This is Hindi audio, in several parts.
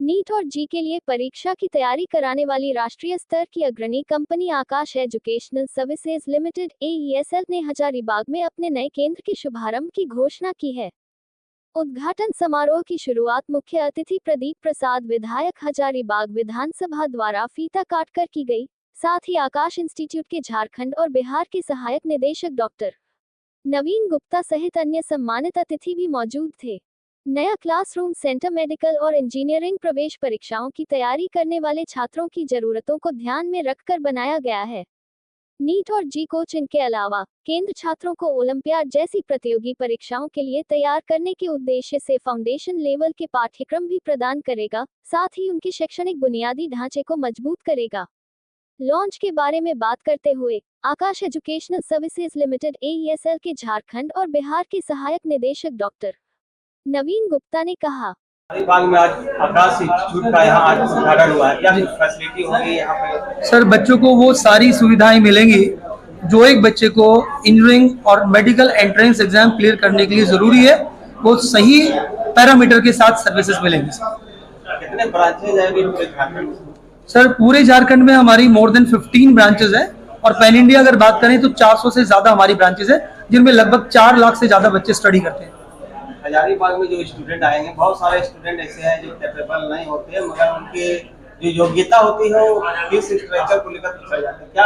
नीट और जी के लिए परीक्षा की तैयारी कराने वाली राष्ट्रीय स्तर की अग्रणी कंपनी आकाश एजुकेशनल सर्विसेज लिमिटेड AESL ने हजारीबाग में अपने नए केंद्र के शुभारंभ की घोषणा की है। उद्घाटन समारोह की शुरुआत मुख्य अतिथि प्रदीप प्रसाद विधायक हजारीबाग विधानसभा द्वारा फीता काटकर की गई। साथ ही आकाश इंस्टीट्यूट के झारखंड और बिहार के सहायक निदेशक डॉक्टर नवीन गुप्ता सहित अन्य सम्मानित अतिथि भी मौजूद थे। नया क्लासरूम सेंटर मेडिकल और इंजीनियरिंग प्रवेश परीक्षाओं की तैयारी करने वाले छात्रों की जरूरतों को ध्यान में रखकर बनाया गया है। नीट और जी कोचिंग के अलावा केंद्र छात्रों को ओलंपियाड जैसी प्रतियोगी परीक्षाओं के लिए तैयार करने के उद्देश्य से फाउंडेशन लेवल के पाठ्यक्रम भी प्रदान करेगा, साथ ही उनके शैक्षणिक बुनियादी ढांचे को मजबूत करेगा। लॉन्च के बारे में बात करते हुए आकाश एजुकेशनल सर्विसेज लिमिटेड AESL के झारखंड और बिहार के सहायक निदेशक डॉक्टर नवीन गुप्ता ने कहा, हजारीबाग में आज आकाश इंस्टीट्यूट का यहाँ आज उद्घाटन हुआ है। क्या फैसिलिटी होगी यहाँ पे? सर, बच्चों को वो सारी सुविधाएं मिलेंगी जो एक बच्चे को इंजीनियरिंग और मेडिकल एंट्रेंस एग्जाम क्लियर करने के लिए जरूरी है। वो सही पैरामीटर के साथ सर्विसेज मिलेंगी। कितने ब्रांचेज है सर, पूरे झारखंड में हमारी मोर देन 15 ब्रांचेज है और पैन इंडिया अगर बात करें तो 400 से ज्यादा हमारी ब्रांचेज है, जिनमें लगभग 4 लाख से ज्यादा बच्चे स्टडी करते हैं। हजारीबाग में जो स्टूडेंट आएंगे, बहुत सारे स्टूडेंट ऐसे हैं जो कैपेबल नहीं होते हैं, मगर उनके जो योग्यता होती है वो फीस स्ट्रक्चर को लेकर पूछा जाता है। क्या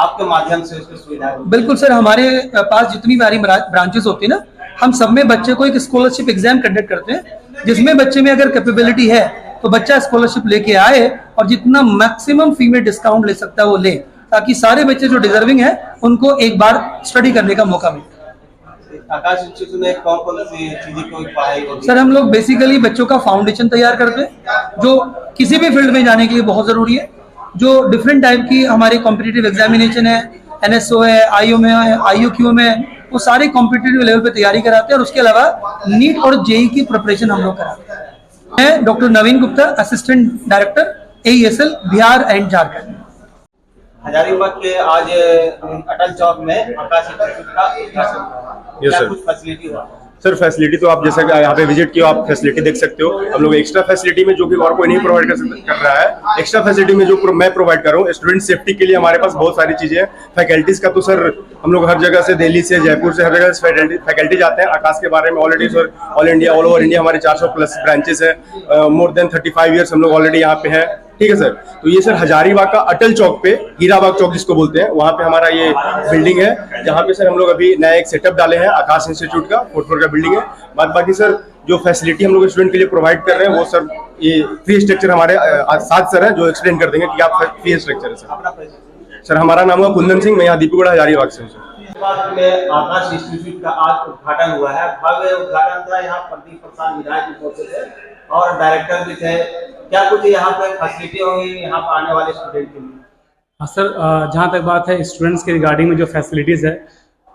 आपके माध्यम से उसकी सुविधा है? बिल्कुल सर, हमारे पास जितनी भी ब्रांचेस होती है ना, हम सब में बच्चे को एक स्कॉलरशिप एग्जाम कंडक्ट करते हैं, जिसमें बच्चे में अगर कैपेबिलिटी है तो बच्चा स्कॉलरशिप लेके आए और जितना मैक्सिमम फी में डिस्काउंट ले सकता है वो ले, ताकि सारे बच्चे जो डिजर्विंग है उनको एक बार स्टडी करने का मौका मिले। आकाश इंस्टीट्यूट में कौन सी चीजें कोई पढ़ाई होगी? सर, हम लोग बेसिकली बच्चों का फाउंडेशन तैयार करते हैं जो किसी भी फील्ड में जाने के लिए बहुत जरूरी है। जो डिफरेंट टाइप की हमारे कॉम्पिटिटिव एग्जामिनेशन है, NSO है, IO में है, IOQ में है, वो सारे कॉम्पिटिटिव लेवल पे तैयारी कराते हैं। और उसके अलावा नीट और JEE की प्रिपरेशन हम लोग कराते हैं। मैं doctor Naveen Gupta, assistant director AESL Bihar and Jharkhand. Hazaribagh के आज अटल चौक में आकाश इंस्टीट्यूट का उद्घाटन हुआ। क्या कुछ फैसिलिटी हुआ? सर, फैसिलिटी तो आप जैसे यहाँ पे विजिट किया, आप फैसिलिटी देख सकते हो। हम लोग एक्स्ट्रा फैसिलिटी में जो कि और कोई नहीं प्रोवाइड कर रहा है, एक्स्ट्रा फैसिलिटी में जो मैं प्रोवाइड कर रहा हूँ, स्टूडेंट सेफ्टी के लिए हमारे पास बहुत सारी चीजें हैं। फैकल्टीज का तो सर हम लोग हर जगह से, दिल्ली से, जयपुर से, हर जगह से फैकल्टी जाते हैं। आकाश के बारे में already sir all over India हमारे 400+ ब्रांचेस है। मोर देन 35 ईयर्स हम लोग ऑलरेडी यहाँ पे है। ठीक है सर। तो ये सर हजारीबाग का अटल चौक पे, हीराबाग चौक जिसको बोलते हैं, वहाँ पे हमारा ये बिल्डिंग है, जहाँ पे सर हम लोग अभी नया एक सेटअप डाले हैं। आकाश इंस्टीट्यूट का 4th फ्लोर का बिल्डिंग है। बाकी सर जो फैसिलिटी हम लोग स्टूडेंट के लिए प्रोवाइड कर रहे हैं वो सर ये फी स्ट्रक्चर हमारे साथ सर है जो एक्सप्लेन कर देंगे कि आप फी स्ट्रक्चर है सर। सर, हमारा नाम है कुंदन सिंह, मैं यहाँ दीपूगढ़ हजारीबाग से हूँ सर। में आकाश इंस्टीट्यूट का आज उद्घाटन हुआ है। भव्य उद्घाटन था। यहाँ प्रदीप प्रसाद विधायक भी पहुंचे थे और डायरेक्टर भी थे। क्या कुछ यहाँ पे फैसिलिटी होगी यहाँ पर आने वाले स्टूडेंट के लिए? हाँ सर, जहाँ तक बात है स्टूडेंट्स के रिगार्डिंग में जो फैसिलिटीज़ है,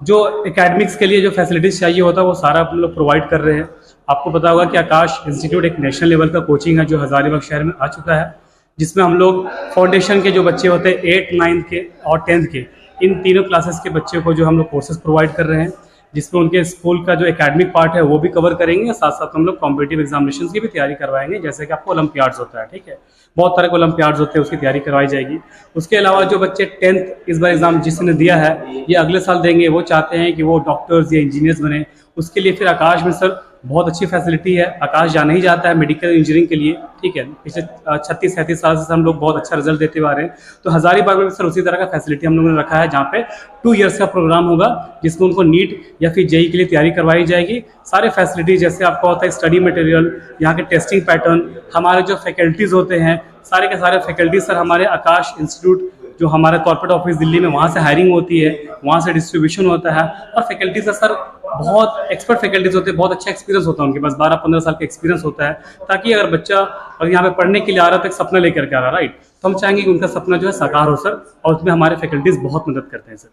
जो एकेडमिक्स के लिए जो फैसिलिटीज़ चाहिए होता है वो सारा हम लोग प्रोवाइड कर रहे हैं। आपको पता होगा कि आकाश इंस्टीट्यूट एक नेशनल लेवल का कोचिंग है जो हजारीबाग शहर में आ चुका है, जिसमें हम लोग फाउंडेशन के जो बच्चे होते हैं 8th, 9th के और 10th के, इन तीनों क्लासेस के बच्चे को जो हम लोग कोर्सेज प्रोवाइड कर रहे हैं, जिसमें उनके स्कूल का जो एकेडमिक पार्ट है वो भी कवर करेंगे। साथ साथ हम लोग कॉम्पिटिटिव एग्जामिनेशंस की भी तैयारी करवाएंगे, जैसे कि आपको ओलंपियाड्स होता है। ठीक है, बहुत तरह के ओलंपियाड्स होते हैं, उसकी तैयारी करवाई जाएगी। उसके अलावा जो बच्चे 10th इस बार एग्जाम जिसने दिया है ये अगले साल देंगे, वो चाहते हैं कि वो डॉक्टर्स या इंजीनियर्स बने, उसके लिए फिर आकाश में सर बहुत अच्छी फैसिलिटी है। आकाश जाना ही जाता है मेडिकल इंजीनियरिंग के लिए। ठीक है, पिछले 36-37 साल से हम लोग बहुत अच्छा रिजल्ट देते हुए आ रहे हैं। तो हजारीबाग में सर उसी तरह का फैसिलिटी हम लोगों ने रखा है, जहाँ पे 2 इयर्स का प्रोग्राम होगा, जिसमें उनको नीट या फिर JEE के लिए तैयारी करवाई जाएगी। सारे फैसिलिटी जैसे आपका होता है स्टडी मटेरियल, यहाँ के टेस्टिंग पैटर्न, हमारे जो फैकल्टीज होते हैं, सारे के सारे फैकल्टीज सर हमारे आकाश इंस्टीट्यूट जो हमारा कॉर्पोरेट ऑफिस दिल्ली में, वहाँ से हायरिंग होती है, वहाँ से डिस्ट्रीब्यूशन होता है। और फैकल्टीज का सर बहुत एक्सपर्ट फैकल्टीज होते हैं, बहुत अच्छा एक्सपीरियंस होता है उनके पास, 12-15 साल का एक्सपीरियंस होता है, ताकि अगर बच्चा अगर यहाँ पे पढ़ने के लिए आ रहा है तो एक सपना लेकर के आ रहा है, राइट, तो हम चाहेंगे कि उनका सपना जो है साकार हो सर, और उसमें हमारे फैकल्टीज बहुत मदद करते हैं सर।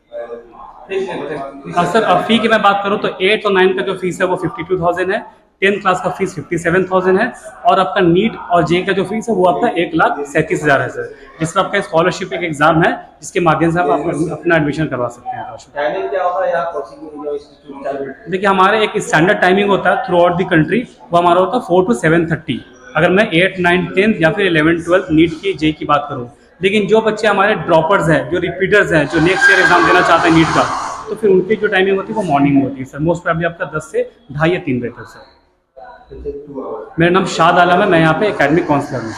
हाँ सर, फ़ी की मैं बात करूँ तो 8th और 9th का जो फीस है वो 52,000 है, 10th क्लास का फीस 57,000 है, और आपका नीट और JEE का जो फीस है वो आपका 1,37,000 है सर, जिसमें आपका स्कॉलरशिप एक एग्जाम है जिसके माध्यम से आप अपना एडमिशन करवा सकते हैं। टाइमिंग क्या होगा यहाँ कोचिंग जो इंस्टीट्यूट? देखिए, हमारे एक स्टैंडर्ड टाइमिंग होता है थ्रू आउट द कंट्री, वो हमारा होता है 4 to 7:30। अगर मैं 8, 9, 10 या फिर 11, 12 नीट की जेई की बात करूँ। लेकिन जो बच्चे हमारे ड्रॉपर्स हैं, जो रिपीटर्स हैं, जो नेक्स्ट ईयर एग्जाम देना चाहते हैं नीट का, तो फिर उनकी जो टाइमिंग होती है वो मॉर्निंग में होती है सर। मोस्ट प्रॉब्ली आपका 10 से 2:30 या 3 बजे तक सर। मेरा नाम शाद आलम है, मैं यहाँ पे एकेडमिक काउंसलर हूँ।